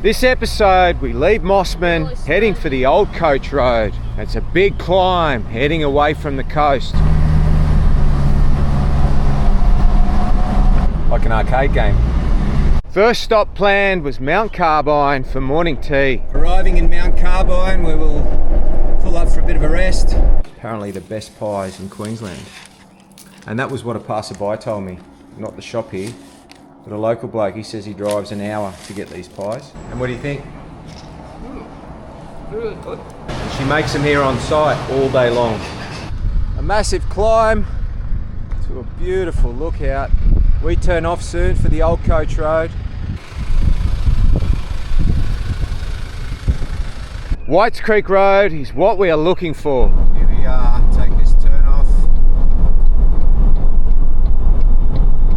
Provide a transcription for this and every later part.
This episode we leave Mosman heading for the old coach road. It's a big climb heading away from the coast. Like an arcade game. First stop planned was Mount Carbine for morning tea. Arriving in Mount Carbine, we will pull up for a bit of a rest. Apparently the best pies in Queensland. And that was what a passerby told me, not the shop here. But a local bloke, he says he drives an hour to get these pies. And what do you think? Really good. She makes them here on site all day long. A massive climb to a beautiful lookout. We turn off soon for the old coach road. Whites Creek Road is what we are looking for. Here we are, take this turn off.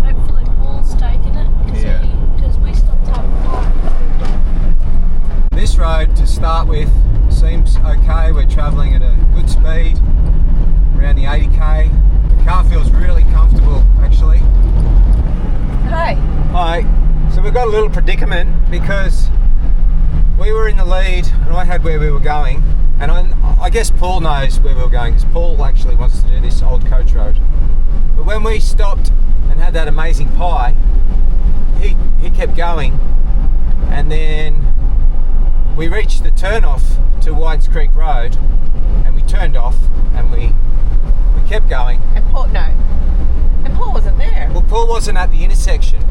Hopefully Paul's taking it because we stopped having time. This road to start with seems okay. We're travelling at a good speed, around the 80k. The car feels really comfortable actually. Hey. Hi. So we've got a little predicament because we were in the lead and I had where we were going, and I guess Paul knows where we were going because Paul actually wants to do this old coach road. But when we stopped and had that amazing pie, he kept going, and then we reached the turn off to Whites Creek Road and we turned off and we kept going. And Paul wasn't there. Well, Paul wasn't at the intersection.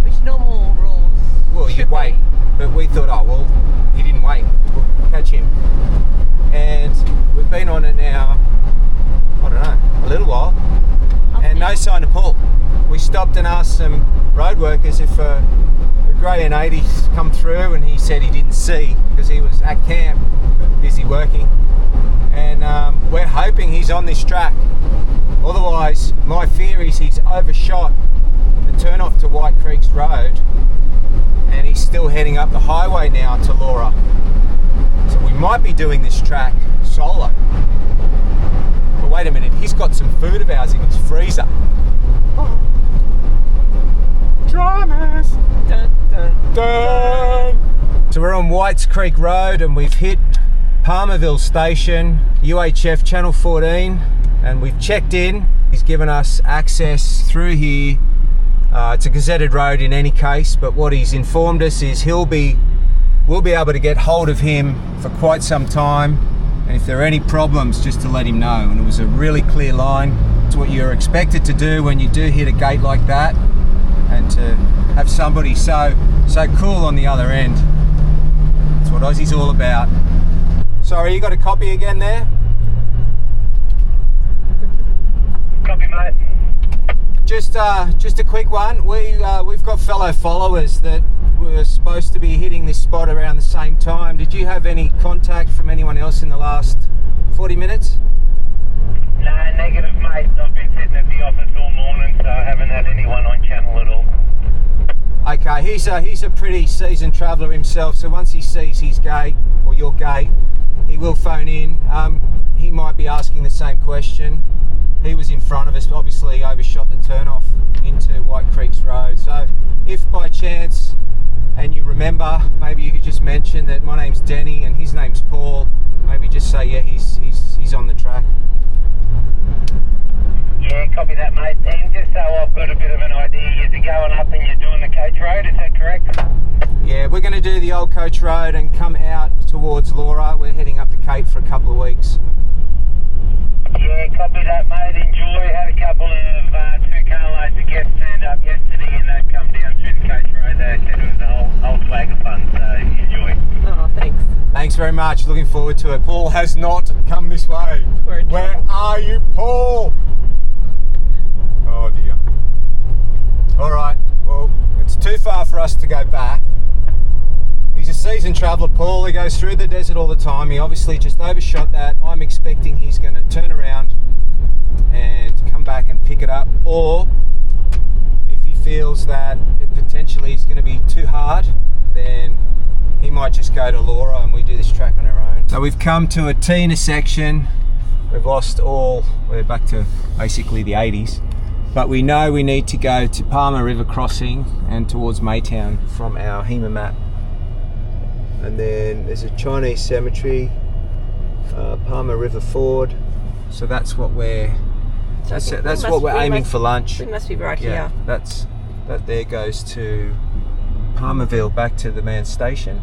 Which normal rules. Well, you'd wait. But we thought, oh, well, he didn't wait. We'll catch him. And we've been on it now, I don't know, a little while. And no sign of Paul. We stopped and asked some road workers if a grey N80's come through, and he said he didn't see because he was at camp, busy working. And we're hoping he's on this track. Otherwise, my fear is he's overshot the turn off to White Creeks Road and he's still heading up the highway now to Laura. So we might be doing this track solo. But wait a minute, he's got some food of ours in his freezer. Oh. Dramas! Dun, dun, dun. So we're on Whites Creek Road and we've hit Palmerville Station, UHF Channel 14, and we've checked in. He's given us access through here. It's a gazetted road in any case, but what he's informed us is we'll be able to get hold of him for quite some time, and if there are any problems, just to let him know. And it was a really clear line. It's what you're expected to do when you do hit a gate like that, and to have somebody so cool on the other end. That's what Aussie's all about. Sorry, you got a copy again there? Copy, mate. Just a quick one. We've got fellow followers that were supposed to be hitting this spot around the same time. Did you have any contact from anyone else in the last 40 minutes? No, negative, mate. I've been sitting at the office all morning, so I haven't had anyone on channel at all. Okay, he's a pretty seasoned traveller himself, so once he sees his gate, or your gate, he will phone in. He might be asking the same question. He was in front of us, obviously overshot the turnoff into White Creeks Road. So if by chance, and you remember, maybe you could just mention that my name's Denny and his name's Paul. Maybe just say, yeah, he's on the track. Yeah, copy that, mate. And just so I've got a bit of an idea, you're going up and you're doing the coach road, is that correct? Yeah, we're going to do the old coach road and come out towards Laura. We're heading up to Cape for a couple of weeks. Yeah, copy that, mate. Enjoy. Had a couple of 2 carloads of guests turned up yesterday and they've come down through the coach road. They said it was a whole swag of fun, so enjoy. Oh, thanks. Thanks very much. Looking forward to it. Paul has not come this way. Where are you, Paul? Oh dear. All right. Well, it's too far for us to go back. He's a seasoned traveller, Paul. He goes through the desert all the time. He obviously just overshot that. I'm expecting he's going to turn around and come back and pick it up. Or if he feels that it potentially is going to be too hard, then he might just go to Laura and we do this track on our own. So we've come to a T intersection. We've lost we're back to basically the 80s. But we know we need to go to Palmer River Crossing and towards Maytown from our HEMA map. and then there's a Chinese cemetery, Palmer River Ford. So that's what we're aiming for lunch. We must be right Yeah, here. that there goes to Palmerville, back to the main station,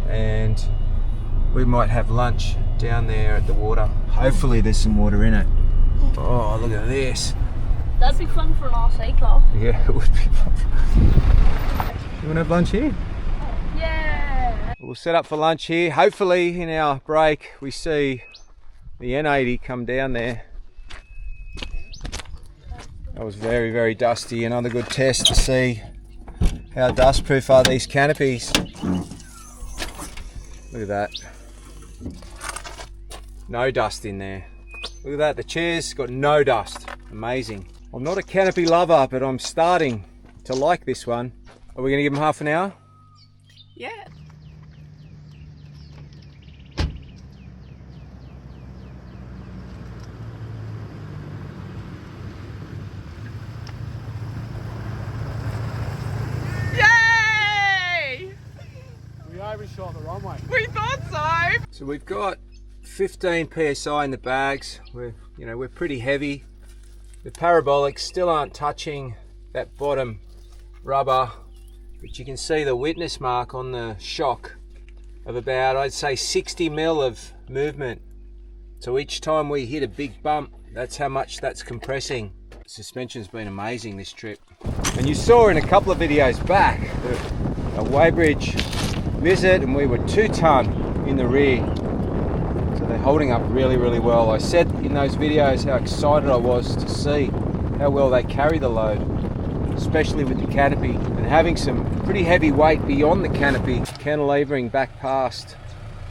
and we might have lunch down there at the water. Hopefully there's some water in it. Oh, look at this. That'd be fun for an RC car. Yeah, it would be fun. You want to have lunch here? Yeah. We'll set up for lunch here. Hopefully in our break we see the N80 come down there. That was very, very dusty. Another good test to see how dustproof are these canopies. Look at that. No dust in there. Look at that, the chair's got no dust. Amazing. I'm not a canopy lover, but I'm starting to like this one. Are we going to give them half an hour? Yeah. Yay! We overshot the runway. We thought so. So we've got 15 psi in the bags. We're pretty heavy. The parabolics still aren't touching that bottom rubber, but you can see the witness mark on the shock of about, I'd say, 60 mil of movement. So each time we hit a big bump, that's how much that's compressing. The suspension's been amazing this trip. And you saw in a couple of videos back a Weybridge visit, and we were 2 ton in the rear. So they're holding up really, really well. I said in those videos how excited I was to see how well they carry the load, especially with the canopy, and having some pretty heavy weight beyond the canopy, cantilevering back past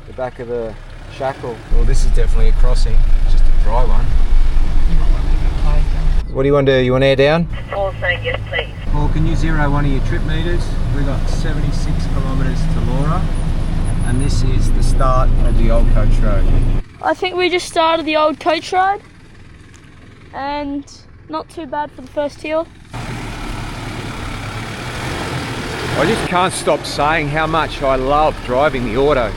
the back of the shackle. Well, this is definitely a crossing, just a dry one. What do you want to do? You want to air down? All say yes, please. Paul, can you zero one of your trip meters? We've got 76 kilometres to Laura, and this is the start of the old coach road. I think we just started the old coach ride, and not too bad for the first hill. I just can't stop saying how much I love driving the auto.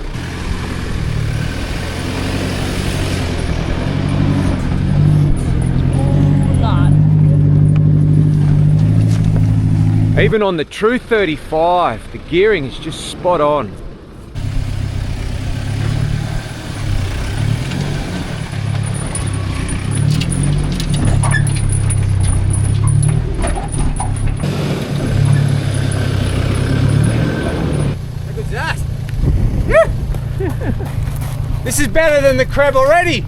Even on the True 35, the gearing is just spot on. How good's that? Yeah. This is better than the Crab already.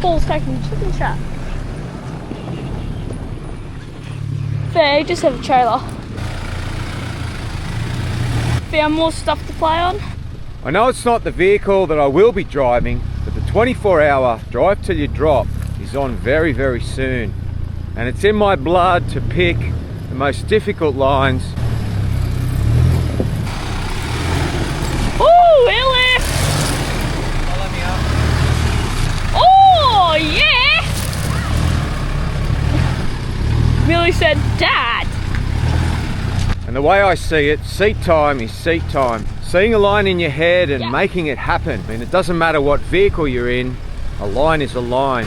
Paul's taking a chicken chat. Fair, just have a trailer. Found more stuff to play on. I know it's not the vehicle that I will be driving, but the 24-hour drive till you drop is on very, very soon. And it's in my blood to pick the most difficult lines. Ooh, airlift! Follow me up. Oh, yeah! Millie said, Dad! And the way I see it, seat time is seat time. Seeing a line in your head and making it happen. I mean, it doesn't matter what vehicle you're in, a line is a line.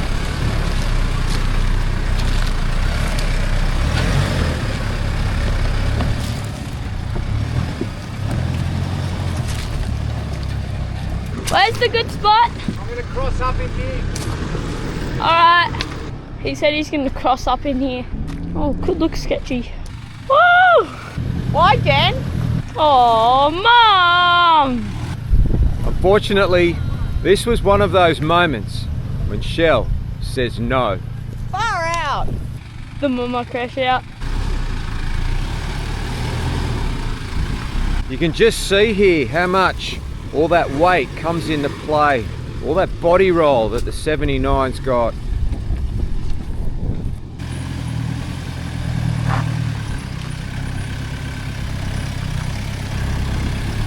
Where's the good spot? I'm going to cross up in here. Alright. He said he's going to cross up in here. Oh, could look sketchy. Woo! Why, Dan? Oh, Mum! Unfortunately, this was one of those moments when Shell says no. Far out. The mama crash out. You can just see here how much all that weight comes into play. All that body roll that the 79's got.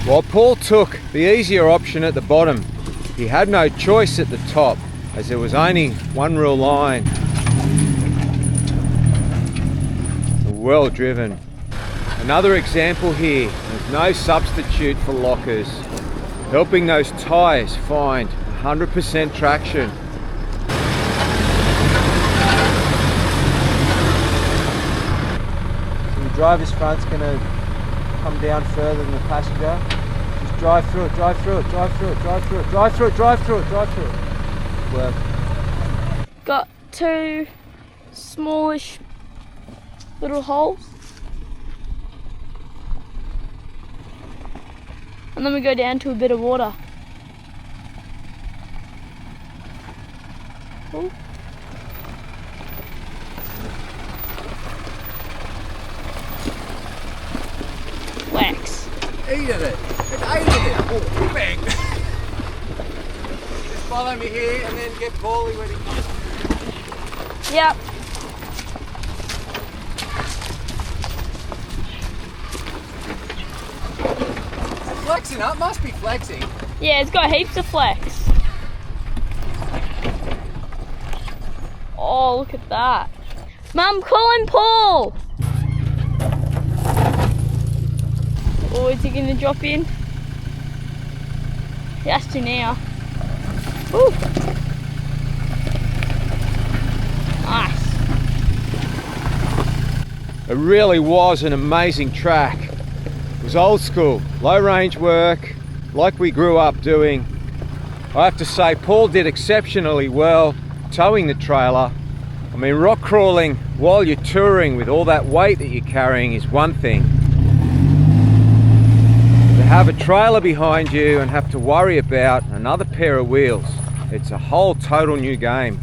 While Paul took the easier option at the bottom, he had no choice at the top, as there was only one real line. Well driven. Another example here, there's no substitute for lockers, helping those tyres find 100% traction. So the driver's front's going to come down further than the passenger. Just drive through it, drive through it, drive through it, drive through it, drive through it, drive through it, drive through it. Work. Got two smallish little holes. And then we go down to a bit of water. Ooh. Wax. Eat at it. It ate at it. Oh, bang. Just follow me here and then get Paulie when he comes. Yep. Flexing up, must be flexing. Yeah, it's got heaps of flex. Oh, look at that. Mum, call him Paul. Oh, is he gonna drop in? He has to now. Ooh. Nice. It really was an amazing track. It was old school, low range work, like we grew up doing. I have to say, Paul did exceptionally well towing the trailer. I mean, rock crawling while you're touring with all that weight that you're carrying is one thing. To have a trailer behind you and have to worry about another pair of wheels, it's a whole total new game.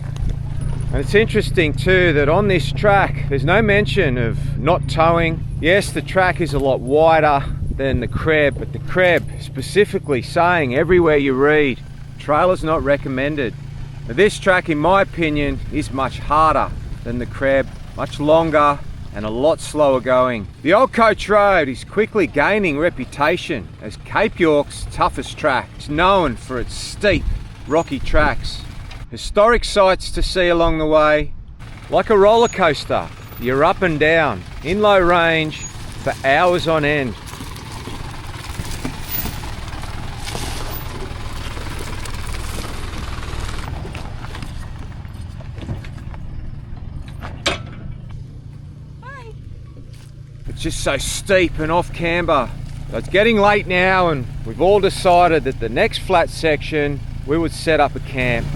And it's interesting too that on this track there's no mention of not towing. Yes, the track is a lot wider than the Creb, but the Creb specifically saying everywhere you read, trailer's not recommended. Now, this track, in my opinion, is much harder than the Creb, much longer and a lot slower going. The Old Coach Road is quickly gaining reputation as Cape York's toughest track. It's known for its steep, rocky tracks. Historic sights to see along the way. Like a roller coaster, you're up and down, in low range, for hours on end. It's just so steep and off camber. So it's getting late now and we've all decided that the next flat section we would set up a camp.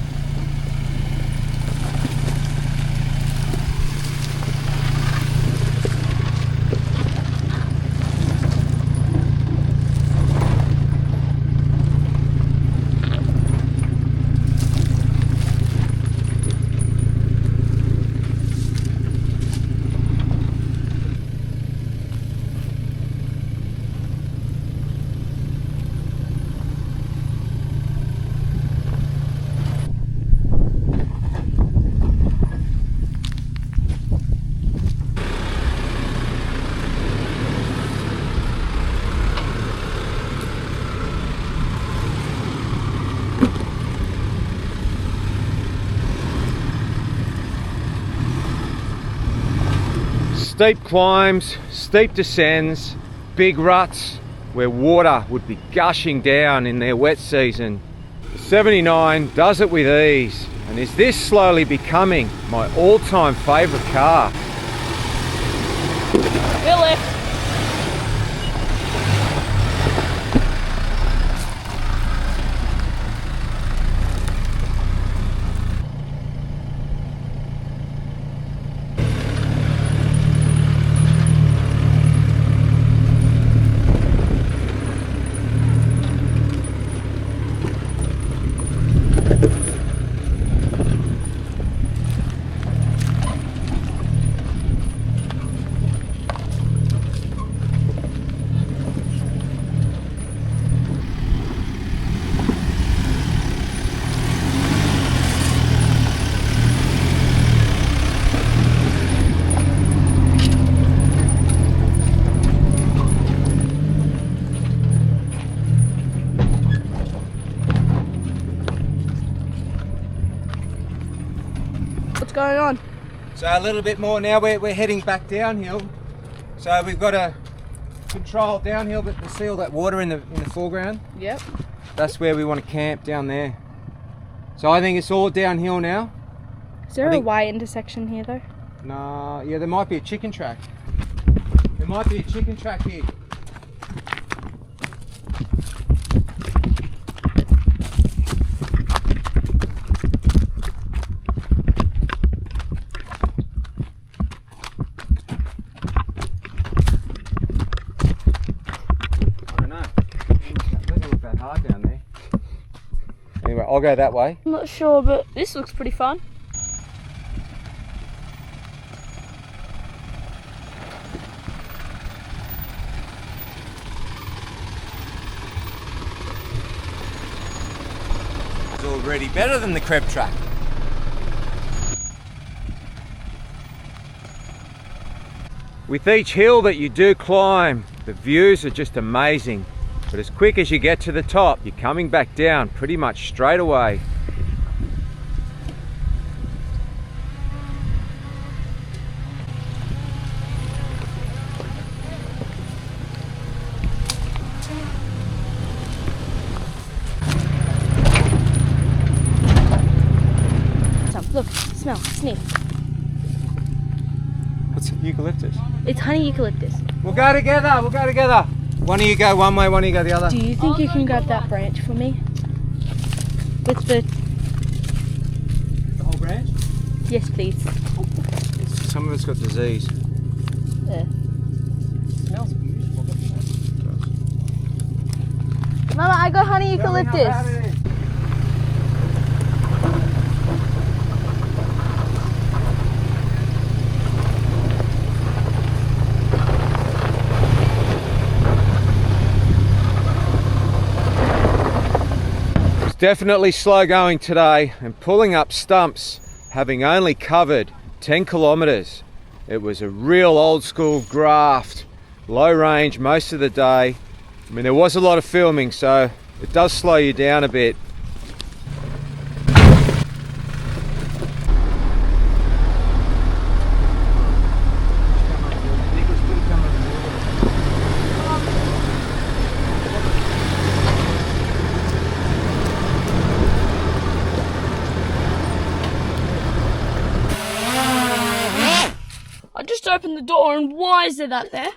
Steep climbs, steep descends, big ruts where water would be gushing down in their wet season. The 79 does it with ease and is this slowly becoming my all-time favourite car. Good lift. What's going on? So a little bit more now, we're heading back downhill. So we've got to control downhill, but to see all that water in the foreground. Yep. That's where we want to camp, down there. So I think it's all downhill now. Is there a Y intersection here though? No, yeah, there might be a chicken track. There might be a chicken track here. Anyway, I'll go that way. I'm not sure, but this looks pretty fun. It's already better than the crab track. With each hill that you do climb, the views are just amazing. But as quick as you get to the top, you're coming back down pretty much straight away. Look, smell, sniff. What's eucalyptus? It's honey eucalyptus. We'll go together, we'll go together. One of you go one way, one of you go the other. Do you think you can grab that branch for me? With the... The whole branch? Yes, please. Some of it's got disease. There. Smells beautiful. Mama, I got honey eucalyptus. Definitely slow going today and pulling up stumps, having only covered 10 kilometers. It was a real old school graft, low range most of the day. I mean, there was a lot of filming, so it does slow you down a bit. I just opened the door and why is there that there?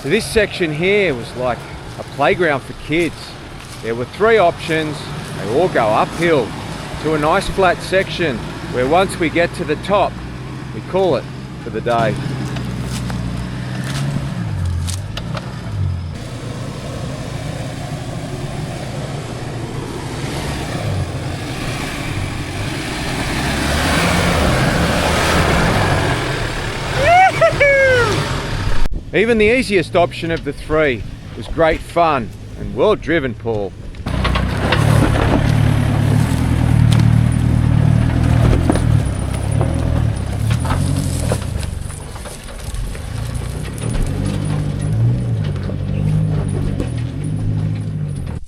So this section here was like a playground for kids. There were 3 options. They all go uphill to a nice flat section where once we get to the top, we call it for the day. Even the easiest option of the 3 was great fun and well driven, Paul.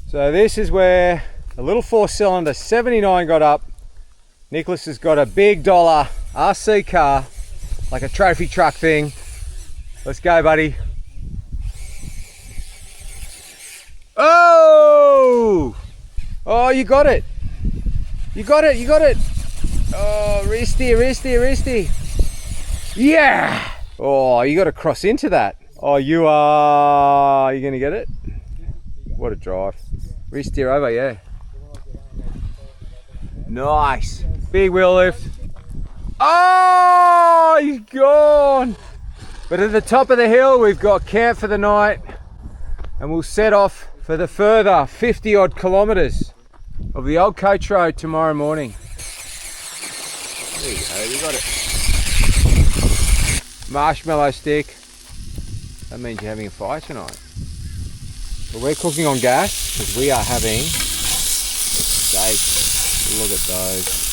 So this is where a little 4-cylinder 79 got up. Nicholas has got a big dollar RC car, like a trophy truck thing. Let's go, buddy. Oh! Oh, you got it. You got it, you got it. Oh, wristy, wristy, wristy. Yeah! Oh, you got to cross into that. Oh, you are you going to get it? What a drive. Re-steer over, yeah. Nice. Big wheel lift. Oh, he's gone. But at the top of the hill, we've got camp for the night, and we'll set off for the further 50 odd kilometres of the old coach road tomorrow morning. There you go, you got it. Marshmallow stick. That means you're having a fire tonight. But we're cooking on gas because we are having steak. Look at those.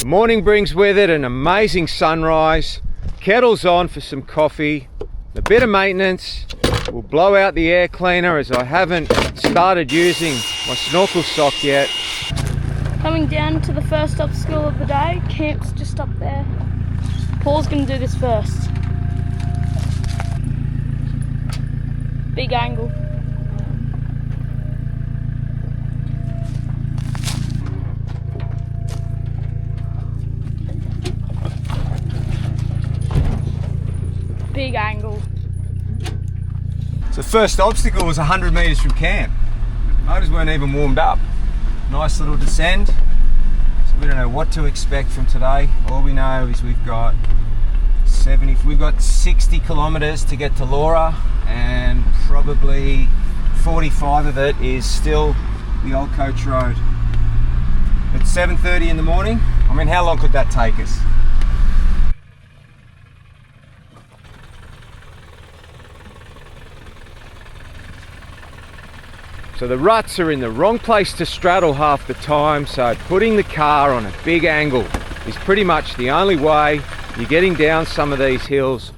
The morning brings with it an amazing sunrise. Kettle's on for some coffee. A bit of maintenance. We'll blow out the air cleaner as I haven't started using my snorkel sock yet. Coming down to the first obstacle of the day. Camp's just up there. Paul's going to do this first. Big angle. Big angle. So first obstacle was 100 metres from camp. Motors weren't even warmed up. Nice little descend. So we don't know what to expect from today. All we know is we've got 60 kilometres to get to Laura, and probably 45 of it is still the old coach road. It's 7:30 in the morning. I mean, how long could that take us? So the ruts are in the wrong place to straddle half the time, so putting the car on a big angle is pretty much the only way you're getting down some of these hills.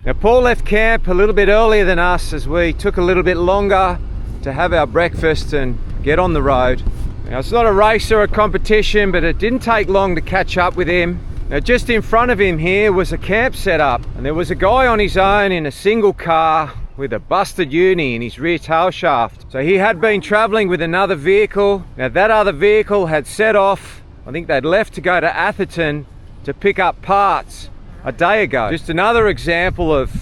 Now Paul left camp a little bit earlier than us as we took a little bit longer to have our breakfast and get on the road. Now it's not a race or a competition, but it didn't take long to catch up with him. Now just in front of him here was a camp set up, and there was a guy on his own in a single car with a busted uni in his rear tail shaft. So he had been travelling with another vehicle. Now that other vehicle had set off. I think they'd left to go to Atherton to pick up parts a day ago. Just another example of,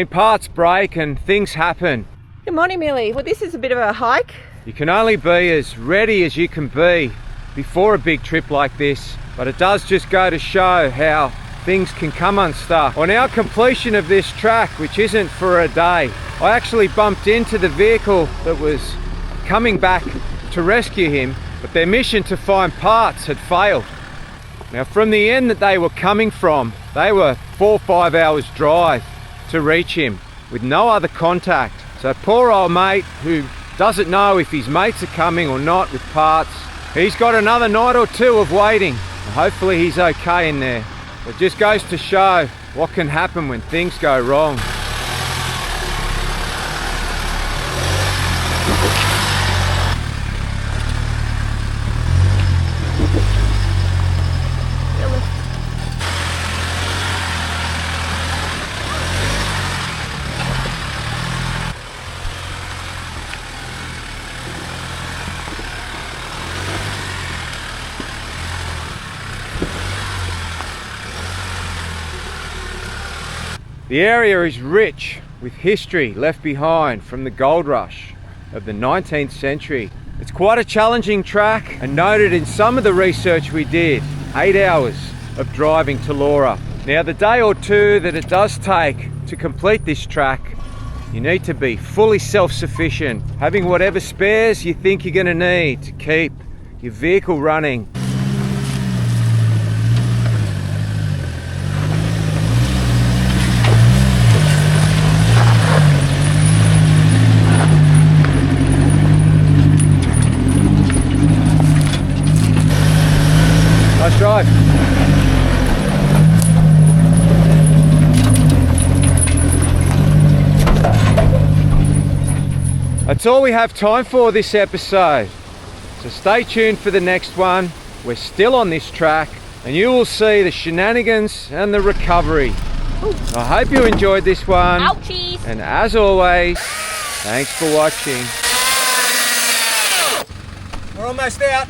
parts break and things happen. Good morning, Millie. Well, this is a bit of a hike. You can only be as ready as you can be before a big trip like this. But it does just go to show how things can come unstuck. On our completion of this track, which isn't for a day, I actually bumped into the vehicle that was coming back to rescue him, but their mission to find parts had failed. Now from the end that they were coming from, they were 4 or 5 hours drive to reach him with no other contact. So poor old mate, who doesn't know if his mates are coming or not with parts, he's got another night or two of waiting. Hopefully he's okay in there. It just goes to show what can happen when things go wrong. The area is rich with history left behind from the gold rush of the 19th century. It's quite a challenging track, and noted in some of the research we did, 8 hours of driving to Laura. Now the day or two that it does take to complete this track, you need to be fully self-sufficient, having whatever spares you think you're going to need to keep your vehicle running. Nice drive. That's all we have time for this episode. So stay tuned for the next one. We're still on this track, and you will see the shenanigans and the recovery. I hope you enjoyed this one. Ouchies. And as always, Thanks for watching. We're almost out.